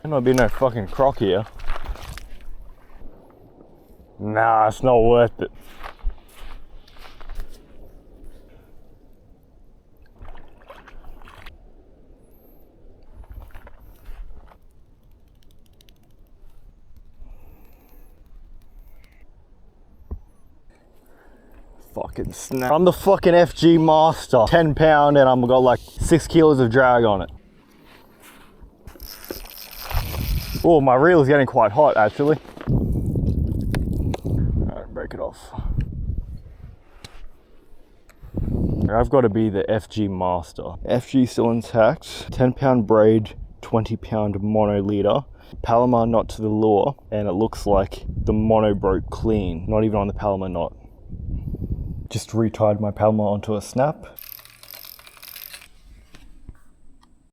There might be no fucking croc here. Nah, it's not worth it. Fucking snap. I'm the fucking FG master. 10 pound and I've got like 6 kilos of drag on it. Oh, my reel is getting quite hot actually. Alright, break it off. I've got to be the FG master. FG still intact. 10 pound braid, 20 pound mono leader. Palomar knot to the lure, and it looks like the mono broke clean. Not even on the Palomar knot. Just retied my Palomar onto a snap.